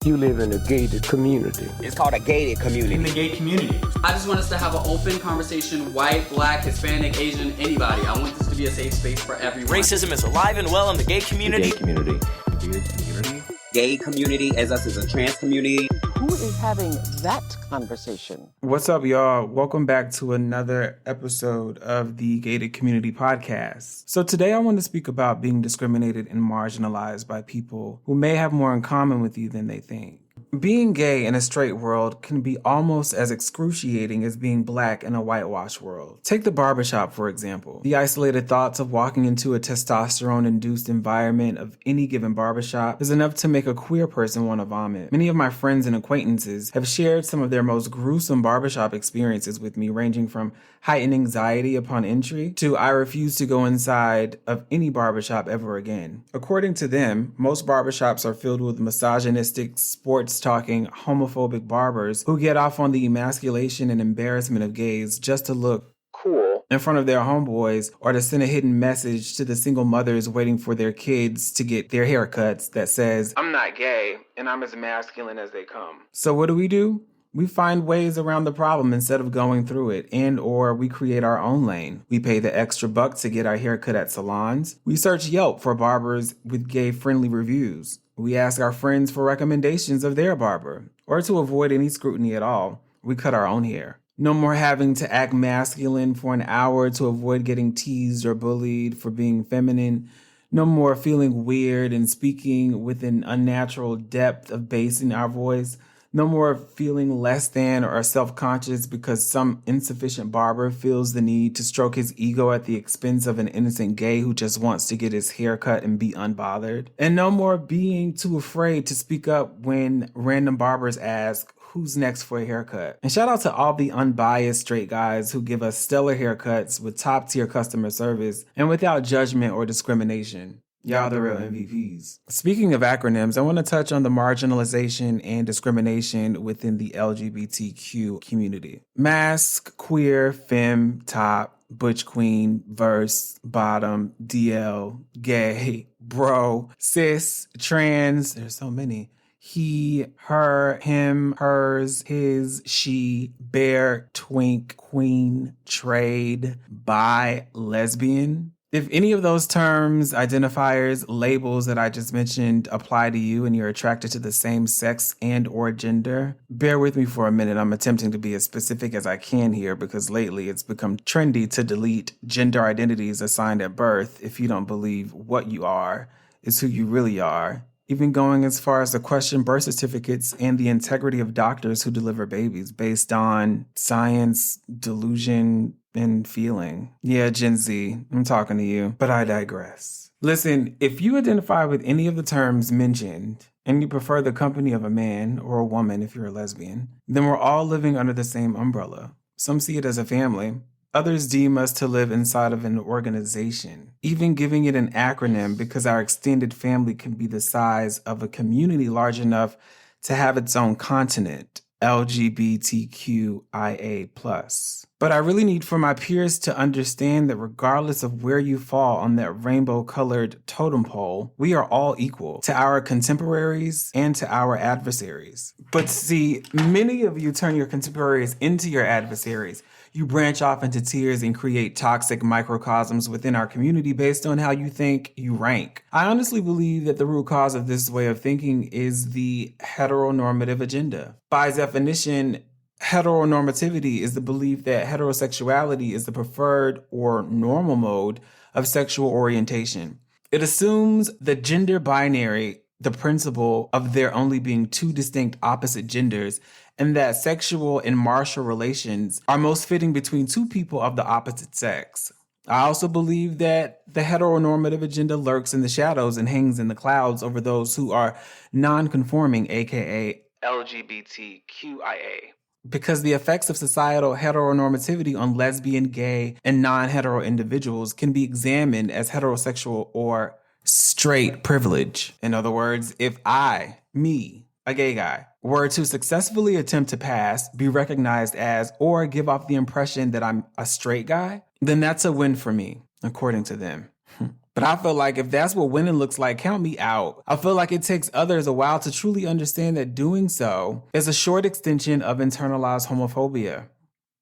You live in a gated community. It's called a gated community. In the gay community. I just want us to have an open conversation, white, black, Hispanic, Asian, anybody. I want this to be a safe space for everyone. Racism is alive and well in the gay community. The gay community. Gated community. Gay community as us as a trans community. Who is having that conversation? What's up, y'all? Welcome back to another episode of the Gated Community Podcast. So today I want to speak about being discriminated and marginalized by people who may have more in common with you than they think. Being gay in a straight world can be almost as excruciating as being black in a whitewashed world. Take the barbershop, for example. The isolated thoughts of walking into a testosterone-induced environment of any given barbershop is enough to make a queer person want to vomit. Many of my friends and acquaintances have shared some of their most gruesome barbershop experiences with me, ranging from heightened anxiety upon entry to I refuse to go inside of any barbershop ever again. According to them, most barbershops are filled with misogynistic, sports-talking, homophobic barbers who get off on the emasculation and embarrassment of gays just to look cool in front of their homeboys or to send a hidden message to the single mothers waiting for their kids to get their haircuts that says, "I'm not gay and I'm as masculine as they come." So what do? We find ways around the problem instead of going through it, and or we create our own lane. We pay the extra buck to get our hair cut at salons. We search Yelp for barbers with gay-friendly reviews. We ask our friends for recommendations of their barber. Or to avoid any scrutiny at all, we cut our own hair. No more having to act masculine for an hour to avoid getting teased or bullied for being feminine. No more feeling weird and speaking with an unnatural depth of bass in our voice. No more feeling less than or self-conscious because some insufficient barber feels the need to stroke his ego at the expense of an innocent gay who just wants to get his hair cut and be unbothered. And no more being too afraid to speak up when random barbers ask, who's next for a haircut? And shout out to all the unbiased straight guys who give us stellar haircuts with top-tier customer service and without judgment or discrimination. Y'all the real MVPs. Speaking of acronyms, I want to touch on the marginalization and discrimination within the LGBTQ community. Masc, queer, femme, top, butch queen, verse, bottom, DL, gay, bro, cis, trans, there's so many. He, her, him, hers, his, she, bear, twink, queen, trade, bi, lesbian. If any of those terms, identifiers, labels that I just mentioned apply to you and you're attracted to the same sex and or gender, bear with me for a minute. I'm attempting to be as specific as I can here because lately it's become trendy to delete gender identities assigned at birth if you don't believe what you are is who you really are. Even going as far as to question birth certificates and the integrity of doctors who deliver babies based on science, delusion, and feeling. Yeah, Gen Z, I'm talking to you, but I digress. Listen, if you identify with any of the terms mentioned, and you prefer the company of a man or a woman if you're a lesbian, then we're all living under the same umbrella. Some see it as a family. Others deem us to live inside of an organization, even giving it an acronym because our extended family can be the size of a community large enough to have its own continent, LGBTQIA+. But I really need for my peers to understand that regardless of where you fall on that rainbow-colored totem pole, we are all equal to our contemporaries and to our adversaries. But see, many of you turn your contemporaries into your adversaries. You branch off into tiers and create toxic microcosms within our community based on how you think you rank. I honestly believe that the root cause of this way of thinking is the heteronormative agenda. By definition, heteronormativity is the belief that heterosexuality is the preferred or normal mode of sexual orientation. It assumes the gender binary, the principle of there only being two distinct opposite genders, and that sexual and martial relations are most fitting between two people of the opposite sex. I also believe that the heteronormative agenda lurks in the shadows and hangs in the clouds over those who are non-conforming, aka LGBTQIA. Because the effects of societal heteronormativity on lesbian, gay, and non-hetero individuals can be examined as heterosexual or straight privilege. In other words, if me, a gay guy, were to successfully attempt to pass, be recognized as, or give off the impression that I'm a straight guy, then that's a win for me, according to them. But But I feel like if that's what winning looks like, count me out. I feel like it takes others a while to truly understand that doing so is a short extension of internalized homophobia.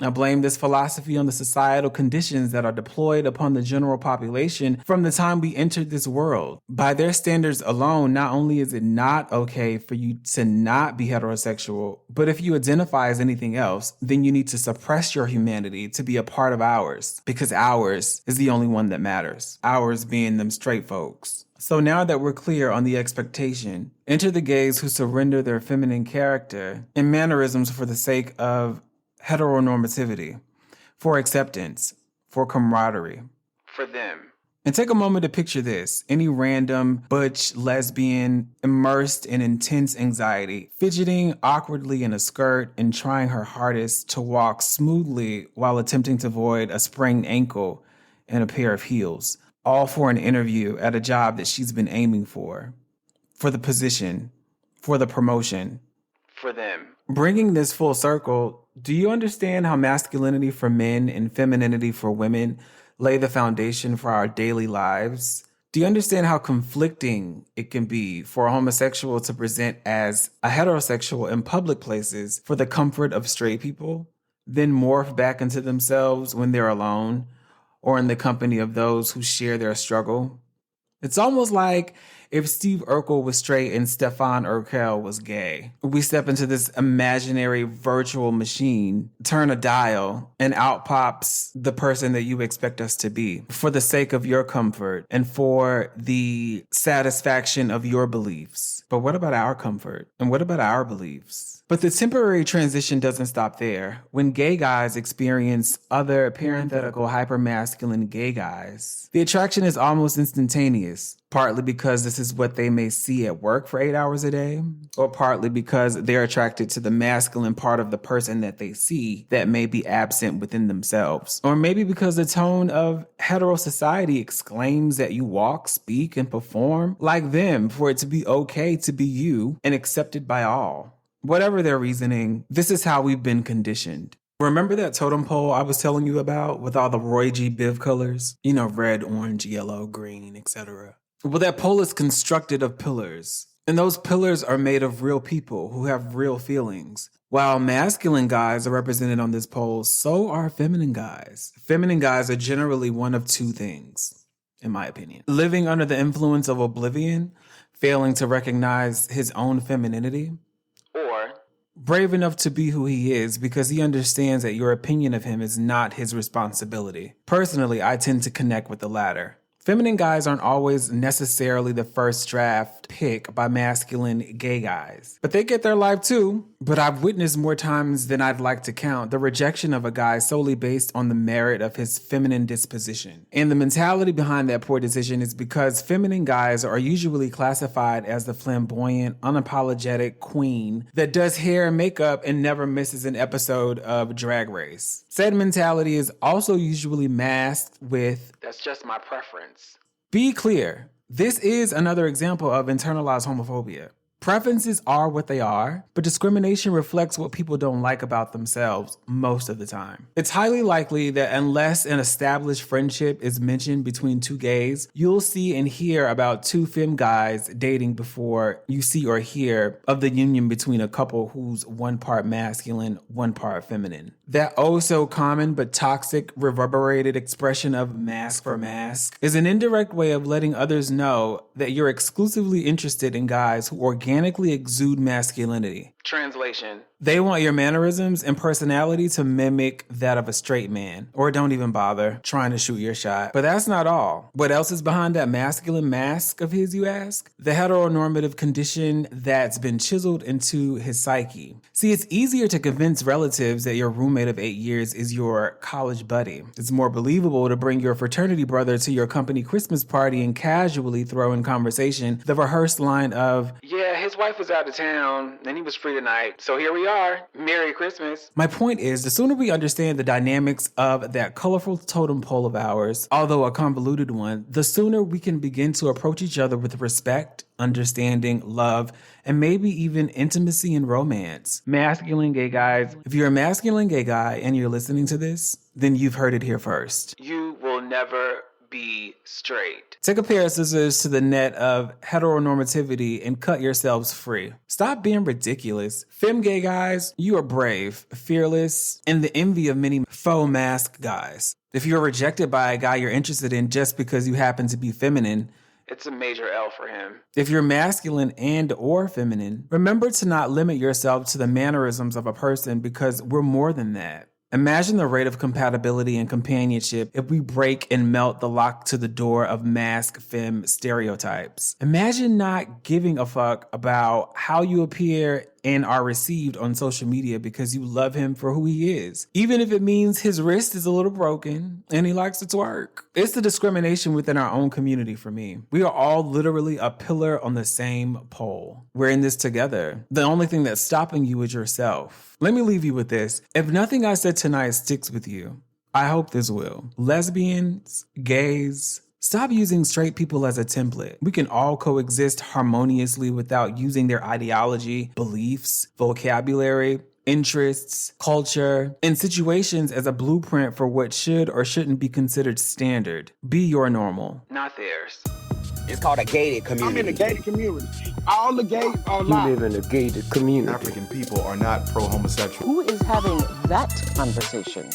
I blame this philosophy on the societal conditions that are deployed upon the general population from the time we entered this world. By their standards alone, not only is it not okay for you to not be heterosexual, but if you identify as anything else, then you need to suppress your humanity to be a part of ours, because ours is the only one that matters. Ours being them straight folks. So now that we're clear on the expectation, enter the gays who surrender their feminine character and mannerisms for the sake of heteronormativity, for acceptance, for camaraderie, for them. And take a moment to picture this. Any random butch lesbian immersed in intense anxiety, fidgeting awkwardly in a skirt and trying her hardest to walk smoothly while attempting to avoid a sprained ankle and a pair of heels, all for an interview at a job that she's been aiming for the position, for the promotion, for them. Bringing this full circle, do you understand how masculinity for men and femininity for women lay the foundation for our daily lives? Do you understand how conflicting it can be for a homosexual to present as a heterosexual in public places for the comfort of straight people, then morph back into themselves when they're alone or in the company of those who share their struggle? It's almost like if Steve Urkel was straight and Stefan Urkel was gay. We step into this imaginary virtual machine, turn a dial, and out pops the person that you expect us to be for the sake of your comfort and for the satisfaction of your beliefs. But what about our comfort? And what about our beliefs? But the temporary transition doesn't stop there. When gay guys experience other parenthetical hypermasculine gay guys, the attraction is almost instantaneous, partly because this is what they may see at work for 8 hours a day, or partly because they're attracted to the masculine part of the person that they see that may be absent within themselves. Or maybe because the tone of hetero society exclaims that you walk, speak, and perform like them for it to be okay to be you and accepted by all. Whatever their reasoning, this is how we've been conditioned. Remember that totem pole I was telling you about with all the Roy G. Biv colors? You know, red, orange, yellow, green, etc. Well, that pole is constructed of pillars. And those pillars are made of real people who have real feelings. While masculine guys are represented on this pole, so are feminine guys. Feminine guys are generally one of two things, in my opinion. Living under the influence of oblivion, failing to recognize his own femininity, or brave enough to be who he is because he understands that your opinion of him is not his responsibility. Personally, I tend to connect with the latter. Feminine guys aren't always necessarily the first draft pick by masculine gay guys, but they get their life too. But I've witnessed more times than I'd like to count the rejection of a guy solely based on the merit of his feminine disposition. And the mentality behind that poor decision is because feminine guys are usually classified as the flamboyant, unapologetic queen that does hair and makeup and never misses an episode of Drag Race. Said mentality is also usually masked with, "That's just my preference." Be clear, this is another example of internalized homophobia. Preferences are what they are, but discrimination reflects what people don't like about themselves most of the time. It's highly likely that unless an established friendship is mentioned between two gays, you'll see and hear about two femme guys dating before you see or hear of the union between a couple who's one part masculine, one part feminine. That oh so common but toxic reverberated expression of mask for mask is an indirect way of letting others know that you're exclusively interested in guys who organically exude masculinity. Translation: they want your mannerisms and personality to mimic that of a straight man, or don't even bother trying to shoot your shot. But that's not all. What else is behind that masculine mask of his, you ask? The heteronormative condition that's been chiseled into his psyche. See, it's easier to convince relatives that your roommate of 8 years is your college buddy. It's more believable to bring your fraternity brother to your company Christmas party and casually throw in conversation the rehearsed line of, "Yeah, his wife was out of town and he was free tonight, so here we are. Merry Christmas." My point is, the sooner we understand the dynamics of that colorful totem pole of ours, although a convoluted one, the sooner we can begin to approach each other with respect, understanding, love, and maybe even intimacy and romance. Masculine gay guys, if you're a masculine gay guy and you're listening to this, then you've heard it here first. You will never be straight. Take a pair of scissors to the net of heteronormativity and cut yourselves free. Stop being ridiculous. Femme gay guys, you are brave, fearless, and the envy of many faux mask guys. If you're rejected by a guy you're interested in just because you happen to be feminine, it's a major L for him. If you're masculine and or feminine, remember to not limit yourself to the mannerisms of a person because we're more than that. Imagine the rate of compatibility and companionship if we break and melt the lock to the door of mask femme stereotypes. Imagine not giving a fuck about how you appear and are received on social media because you love him for who he is, even if it means his wrist is a little broken and he likes to twerk. It's the discrimination within our own community for me. We are all literally a pillar on the same pole. We're in this together. The only thing that's stopping you is yourself. Let me leave you with this. If nothing I said tonight sticks with you, I hope this will. Lesbians, gays, stop using straight people as a template. We can all coexist harmoniously without using their ideology, beliefs, vocabulary, interests, culture, and situations as a blueprint for what should or shouldn't be considered standard. Be your normal, not theirs. It's called a gated community. I'm in a gated community. All the gays are You alive. live in a gated community. African people are not pro-homosexual. Who is having that conversation?